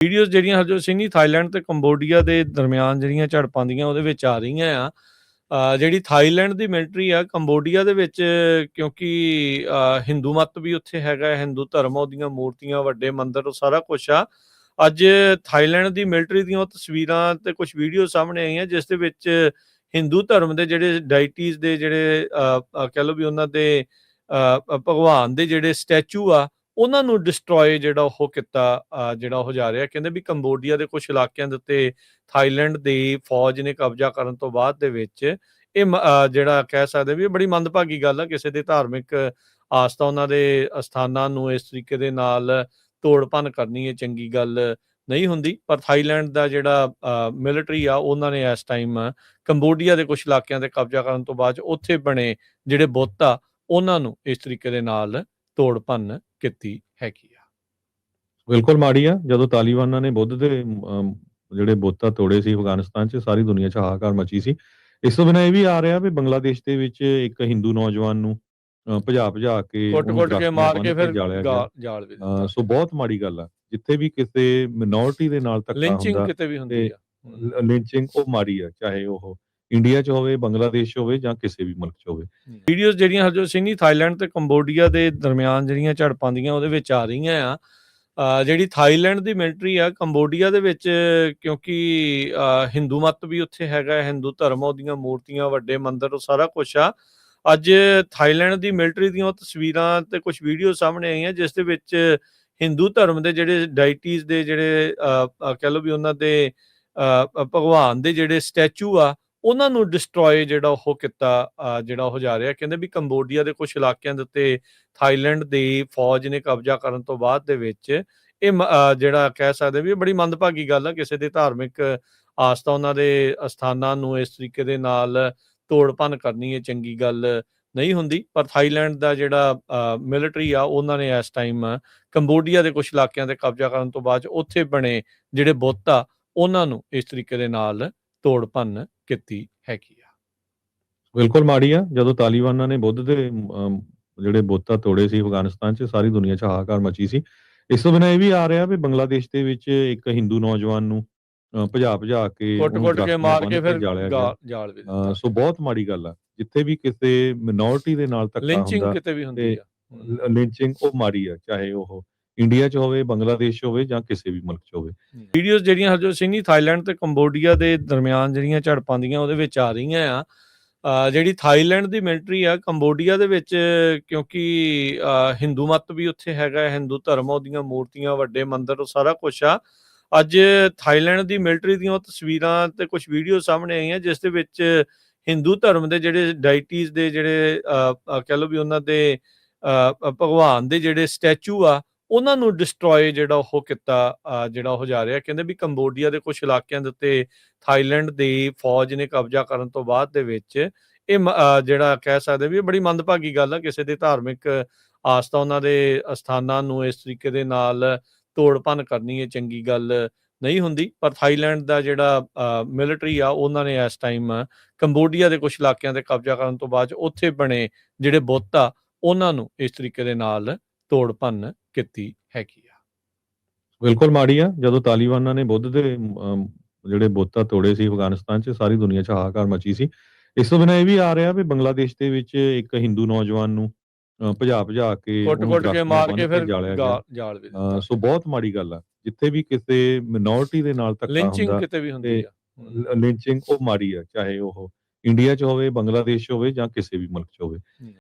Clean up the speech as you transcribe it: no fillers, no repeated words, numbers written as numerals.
Videos ਜਿਹੜੀਆਂ Harjot Singh ji Thailand ਤੇ Cambodia ਦੇ ਦਰਮਿਆਨ ਜਿਹੜੀਆਂ ਝੜਪਾਂ ਦੀਆਂ ਉਹਦੇ ਵਿੱਚ ਆ ਰਹੀਆਂ ਆ। ਜਿਹੜੀ ਥਾਈਲੈਂਡ ਦੀ ਮਿਲਟਰੀ ਆ ਕੰਬੋਡੀਆ ਦੇ ਵਿੱਚ, ਕਿਉਂਕਿ ਹਿੰਦੂ ਮਤ ਵੀ ਉੱਥੇ ਹੈਗਾ, ਹਿੰਦੂ ਧਰਮ ਉਹਦੀਆਂ ਮੂਰਤੀਆਂ, ਵੱਡੇ ਮੰਦਿਰ, ਉਹ ਸਾਰਾ ਕੁਛ ਆ। ਅੱਜ ਥਾਈਲੈਂਡ ਦੀ ਮਿਲਟਰੀ ਦੀਆਂ ਉਹ ਤਸਵੀਰਾਂ ਤੇ ਕੁਝ ਵੀਡੀਓ ਸਾਹਮਣੇ ਆਈਆਂ ਜਿਸ ਦੇ ਵਿੱਚ ਹਿੰਦੂ ਧਰਮ ਦੇ ਜਿਹੜੇ ਡਾਇਟੀਜ਼ ਦੇ ਜਿਹੜੇ ਕਹਿ ਲਓ ਵੀ ਉਹਨਾਂ ਦੇ ਭਗਵਾਨ ਦੇ ਜਿਹੜੇ ਸਟੈਚੂ ਆ ਉਹਨਾਂ ਨੂੰ ਡਿਸਟਰੋਏ ਜਿਹੜਾ ਉਹ ਕੀਤਾ ਜਿਹੜਾ ਉਹ ਜਾ ਰਿਹਾ। ਕਹਿੰਦੇ ਵੀ ਕੰਬੋਡੀਆ ਦੇ ਕੁਝ ਇਲਾਕਿਆਂ ਦੇ ਉੱਤੇ ਥਾਈਲੈਂਡ ਦੀ ਫੌਜ ਨੇ ਕਬਜ਼ਾ ਕਰਨ ਤੋਂ ਬਾਅਦ ਦੇ ਵਿੱਚ ਇਹ ਜਿਹੜਾ ਕਹਿ ਸਕਦੇ ਵੀ ਇਹ ਬੜੀ ਮੰਦਭਾਗੀ ਗੱਲ ਆ। ਕਿਸੇ ਦੇ ਧਾਰਮਿਕ ਆਸਥਾ, ਉਹਨਾਂ ਦੇ ਅਸਥਾਨਾਂ ਨੂੰ ਇਸ ਤਰੀਕੇ ਦੇ ਨਾਲ ਤੋੜ ਭੰਨ ਕਰਨੀ ਇਹ ਚੰਗੀ ਗੱਲ ਨਹੀਂ ਹੁੰਦੀ। ਪਰ ਥਾਈਲੈਂਡ ਦਾ ਜਿਹੜਾ ਮਿਲਟਰੀ ਆ ਉਹਨਾਂ ਨੇ ਇਸ ਟਾਈਮ ਕੰਬੋਡੀਆ ਦੇ ਕੁਝ ਇਲਾਕਿਆਂ ਤੇ ਕਬਜ਼ਾ ਕਰਨ ਤੋਂ ਬਾਅਦ ਉੱਥੇ ਬਣੇ ਜਿਹੜੇ ਬੁੱਤ ਆ ਉਹਨਾਂ ਨੂੰ ਇਸ ਤਰੀਕੇ ਦੇ ਨਾਲ ਤੋੜ ਭੰਨ ਕੀਤੀ ਹੈਗੀ ਆ। ਬਿਲਕੁਲ ਮਾੜੀ ਆ। ਜਦੋਂ ਤਾਲਿਬਾਨਾਂ ਨੇ ਬੁੱਧ ਦੇ ਜਿਹੜੇ ਬੁੱਤ ਆ ਤੋੜੇ ਸੀ ਅਫਗਾਨਿਸਤਾਨ 'ਚ, ਸਾਰੀ ਦੁਨੀਆ 'ਚ ਹਾਹਾਕਾਰ ਮਚੀ ਸੀ। ਇਸ ਤੋਂ ਬਿਨਾਂ ਇਹ ਵੀ ਆ ਰਿਹਾ ਵੀ ਬੰਗਲਾਦੇਸ਼ ਦੇ ਵਿੱਚ ਇੱਕ ਹਿੰਦੂ ਨੌਜਵਾਨ ਨੂੰ ਭਜਾ ਕੇ ਕੁੱਟ-ਕੁੱਟ ਕੇ ਮਾਰ ਕੇ ਫਿਰ ਜਾਲਿਆ ਗਿਆ। ਜਾਲ ਵੀ ਦਿੱਤਾ। ਸੋ ਬਹੁਤ ਮਾੜੀ ਗੱਲ ਆ। ਜਿੱਥੇ ਵੀ ਕਿਸੇ ਮਿਨੋਰਿਟੀ ਦੇ ਨਾਲ ਧੱਕਾ ਲਿੰਚਿੰਗ ਹੁੰਦਾ ਕਿਤੇ ਵੀ ਹੁੰਦੀ ਆ। ਲਿੰਚਿੰਗ ਉਹ ਮਾੜੀ ਆ, ਚਾਹੇ ਉਹ ਇੰਡੀਆ 'ਚ ਹੋਵੇ, ਬੰਗਲਾਦੇਸ਼ 'ਚ ਹੋਵੇ ਜਾਂ ਕਿਸੇ ਵੀ ਮੁਲਕ 'ਚ ਹੋਵੇ। ਵੀਡੀਓਜ਼ ਜਿਹੜੀਆਂ ਹਰਜੋਤ ਸਿੰਘ ਜੀ ਥਾਈਲੈਂਡ ਤੇ ਕੰਬੋਡੀਆ ਦੇ ਦਰਮਿਆਨ ਜਿਹੜੀਆਂ ਝੜਪਾਂ ਦੀਆਂ ਉਹਦੇ ਵਿੱਚ ਆ ਰਹੀਆਂ ਆ। ਜਿਹੜੀ ਥਾਈਲੈਂਡ ਦੀ ਮਿਲਟਰੀ ਆ ਕੰਬੋਡੀਆ ਦੇ ਵਿੱਚ, ਕਿਉਂਕਿ ਹਿੰਦੂ ਮਤ ਵੀ ਉੱਥੇ ਹੈਗਾ, ਹਿੰਦੂ ਧਰਮ ਉਹਦੀਆਂ ਮੂਰਤੀਆਂ, ਵੱਡੇ ਮੰਦਿਰ, ਉਹ ਸਾਰਾ ਕੁਛ ਆ। ਅੱਜ ਥਾਈਲੈਂਡ ਦੀ ਮਿਲਟਰੀ ਦੀਆਂ ਉਹ ਤਸਵੀਰਾਂ ਤੇ ਕੁਝ ਵੀਡੀਓ ਸਾਹਮਣੇ ਆਈਆਂ ਜਿਸ ਦੇ ਵਿੱਚ ਹਿੰਦੂ ਧਰਮ ਦੇ ਜਿਹੜੇ ਡਾਇਟੀਜ਼ ਦੇ ਜਿਹੜੇ ਕਹਿ ਲਓ ਵੀ ਉਹਨਾਂ ਦੇ ਭਗਵਾਨ ਦੇ ਜਿਹੜੇ ਸਟੈਚੂ ਆ ਉਹਨਾਂ ਨੂੰ ਡਿਸਟਰੋਏ ਜਿਹੜਾ ਉਹ ਕੀਤਾ ਜਿਹੜਾ ਉਹ ਜਾ ਰਿਹਾ। ਕਹਿੰਦੇ ਵੀ ਕੰਬੋਡੀਆ ਦੇ ਕੁਝ ਇਲਾਕਿਆਂ ਦੇ ਉੱਤੇ ਥਾਈਲੈਂਡ ਦੀ ਫੌਜ ਨੇ ਕਬਜ਼ਾ ਕਰਨ ਤੋਂ ਬਾਅਦ ਦੇ ਵਿੱਚ ਇਹ ਜਿਹੜਾ ਕਹਿ ਸਕਦੇ ਵੀ ਇਹ ਬੜੀ ਮੰਦਭਾਗੀ ਗੱਲ ਆ। ਕਿਸੇ ਦੇ ਧਾਰਮਿਕ ਆਸਥਾ, ਉਹਨਾਂ ਦੇ ਅਸਥਾਨਾਂ ਨੂੰ ਇਸ ਤਰੀਕੇ ਦੇ ਨਾਲ ਤੋੜ ਭੰਨ ਕਰਨੀ ਇਹ ਚੰਗੀ ਗੱਲ ਨਹੀਂ ਹੁੰਦੀ। ਪਰ ਥਾਈਲੈਂਡ ਦਾ ਜਿਹੜਾ ਮਿਲਟਰੀ ਆ ਉਹਨਾਂ ਨੇ ਇਸ ਟਾਈਮ ਕੰਬੋਡੀਆ ਦੇ ਕੁਝ ਇਲਾਕਿਆਂ ਤੇ ਕਬਜ਼ਾ ਕਰਨ ਤੋਂ ਬਾਅਦ ਉੱਥੇ ਬਣੇ ਜਿਹੜੇ ਬੁੱਤ ਆ ਉਹਨਾਂ ਨੂੰ ਇਸ ਤਰੀਕੇ ਦੇ ਨਾਲ ਤੋੜ ਭੰਨ ਕੀਤੀ ਹੈਗੀ ਆ। ਬਿਲਕੁਲ ਮਾੜੀ ਆ। ਜਦੋਂ ਤਾਲਿਬਾਨਾਂ ਨੇ ਬੁੱਧ ਦੇ ਜਿਹੜੇ ਬੁੱਤ ਆ ਤੋੜੇ ਸੀ ਅਫਗਾਨਿਸਤਾਨ 'ਚ, ਸਾਰੀ ਦੁਨੀਆ 'ਚ ਹਾਹਾਕਾਰ ਮਚੀ ਸੀ। ਇਸ ਤੋਂ ਬਿਨਾਂ ਇਹ ਵੀ ਆ ਰਿਹਾ ਵੀ ਬੰਗਲਾਦੇਸ਼ ਦੇ ਵਿੱਚ ਇੱਕ ਹਿੰਦੂ ਨੌਜਵਾਨ ਨੂੰ ਭਜਾ ਕੇ ਕੁੱਟ-ਕੁੱਟ ਕੇ ਮਾਰ ਕੇ ਫਿਰ ਜਾਲਿਆ ਗਿਆ। ਜਾਲ ਵੀ ਦਿੱਤਾ। ਸੋ ਬਹੁਤ ਮਾੜੀ ਗੱਲ ਆ। ਜਿੱਥੇ ਵੀ ਕਿਸੇ ਮਿਨੋਰਿਟੀ ਦੇ ਨਾਲ ਧੱਕਾ ਲਿੰਚਿੰਗ ਹੁੰਦਾ ਕਿਤੇ ਵੀ ਹੁੰਦੀ ਆ। ਲਿੰਚਿੰਗ ਉਹ ਮਾੜੀ ਆ, ਚਾਹੇ ਉਹ ਇੰਡੀਆ 'ਚ ਹੋਵੇ, ਬੰਗਲਾਦੇਸ਼ 'ਚ ਹੋਵੇ ਜਾਂ ਕਿਸੇ ਵੀ ਮੁਲਕ 'ਚ ਹੋਵੇ। ਵੀਡੀਓਜ਼ ਜਿਹੜੀਆਂ ਹਰਜੋਤ ਸਿੰਘ ਜੀ ਥਾਈਲੈਂਡ ਤੇ ਕੰਬੋਡੀਆ ਦੇ ਦਰਮਿਆਨ ਜਿਹੜੀਆਂ ਝੜਪਾਂ ਦੀਆਂ ਉਹਦੇ ਵਿੱਚ ਆ ਰਹੀਆਂ ਆ। ਜਿਹੜੀ ਥਾਈਲੈਂਡ ਦੀ ਮਿਲਟਰੀ ਆ ਕੰਬੋਡੀਆ ਦੇ ਵਿੱਚ, ਕਿਉਂਕਿ ਹਿੰਦੂ ਮਤ ਵੀ ਉੱਥੇ ਹੈਗਾ, ਹਿੰਦੂ ਧਰਮ ਉਹਦੀਆਂ ਮੂਰਤੀਆਂ, ਵੱਡੇ ਮੰਦਿਰ, ਉਹ ਸਾਰਾ ਕੁਛ ਆ। ਅੱਜ ਥਾਈਲੈਂਡ ਦੀ ਮਿਲਟਰੀ ਦੀਆਂ ਉਹ ਤਸਵੀਰਾਂ ਤੇ ਕੁਝ ਵੀਡੀਓ ਸਾਹਮਣੇ ਆਈਆਂ ਜਿਸ ਦੇ ਵਿੱਚ ਹਿੰਦੂ ਧਰਮ ਦੇ ਜਿਹੜੇ ਡਾਇਟੀਜ਼ ਦੇ ਜਿਹੜੇ ਕਹਿ ਲਓ ਵੀ ਉਹਨਾਂ ਦੇ ਭਗਵਾਨ ਦੇ ਜਿਹੜੇ ਸਟੈਚੂ ਆ ਉਹਨਾਂ ਨੂੰ ਡਿਸਟਰੋਏ ਜਿਹੜਾ ਉਹ ਕੀਤਾ ਜਿਹੜਾ ਉਹ ਜਾ ਰਿਹਾ। ਕਹਿੰਦੇ ਵੀ ਕੰਬੋਡੀਆ ਦੇ ਕੁਝ ਇਲਾਕਿਆਂ ਦੇ ਉੱਤੇ ਥਾਈਲੈਂਡ ਦੀ ਫੌਜ ਨੇ ਕਬਜ਼ਾ ਕਰਨ ਤੋਂ ਬਾਅਦ ਦੇ ਵਿੱਚ ਇਹ ਜਿਹੜਾ ਕਹਿ ਸਕਦੇ ਵੀ ਇਹ ਬੜੀ ਮੰਦਭਾਗੀ ਗੱਲ ਆ। ਕਿਸੇ ਦੇ ਧਾਰਮਿਕ ਆਸਥਾ, ਉਹਨਾਂ ਦੇ ਅਸਥਾਨਾਂ ਨੂੰ ਇਸ ਤਰੀਕੇ ਦੇ ਨਾਲ ਤੋੜ ਭੰਨ ਕਰਨੀ ਇਹ ਚੰਗੀ ਗੱਲ ਨਹੀਂ ਹੁੰਦੀ। ਪਰ ਥਾਈਲੈਂਡ ਦਾ ਜਿਹੜਾ ਮਿਲਟਰੀ ਆ ਉਹਨਾਂ ਨੇ ਇਸ ਟਾਈਮ ਕੰਬੋਡੀਆ ਦੇ ਕੁਝ ਇਲਾਕਿਆਂ ਤੇ ਕਬਜ਼ਾ ਕਰਨ ਤੋਂ ਬਾਅਦ ਉੱਥੇ ਬਣੇ ਜਿਹੜੇ ਬੁੱਤ ਆ ਉਹਨਾਂ ਨੂੰ ਇਸ ਤਰੀਕੇ ਦੇ ਨਾਲ ਤੋੜ ਭੰਨ ਕੀਤੀ ਹੈਗੀ ਆ। ਬਿਲਕੁਲ ਮਾੜੀ ਆ। ਜਦੋਂ ਤਾਲਿਬਾਨਾਂ ਨੇ ਬੁੱਧ ਦੇ ਜਿਹੜੇ ਬੁੱਤ ਆ ਤੋੜੇ ਸੀ ਅਫਗਾਨਿਸਤਾਨ 'ਚ, ਸਾਰੀ ਦੁਨੀਆ 'ਚ ਹਾਹਾਕਾਰ ਮਚੀ ਸੀ। ਇਸ ਤੋਂ ਬਿਨਾਂ ਇਹ ਵੀ ਆ ਰਿਹਾ ਵੀ ਬੰਗਲਾਦੇਸ਼ ਦੇ ਵਿੱਚ ਇੱਕ ਹਿੰਦੂ ਨੌਜਵਾਨ ਨੂੰ ਭਜਾ ਕੇ ਕੁੱਟ-ਕੁੱਟ ਕੇ ਮਾਰ ਕੇ ਫਿਰ ਜਾਲਿਆ ਗਿਆ। ਜਾਲ ਵੀ ਦਿੱਤਾ। ਸੋ ਬਹੁਤ ਮਾੜੀ ਗੱਲ ਆ। ਜਿੱਥੇ ਵੀ ਕਿਸੇ ਮਿਨੋਰਿਟੀ ਦੇ ਨਾਲ ਧੱਕਾ ਲਿੰਚਿੰਗ ਹੁੰਦਾ ਕਿਤੇ ਵੀ ਹੁੰਦੀ ਆ। ਲਿੰਚਿੰਗ ਉਹ ਮਾੜੀ ਆ, ਚਾਹੇ ਉਹ ਇੰਡੀਆ 'ਚ ਹੋਵੇ, ਬੰਗਲਾਦੇਸ਼ 'ਚ ਹੋਵੇ ਜਾਂ ਕਿਸੇ ਵੀ ਮੁਲਕ 'ਚ ਹੋਵੇ।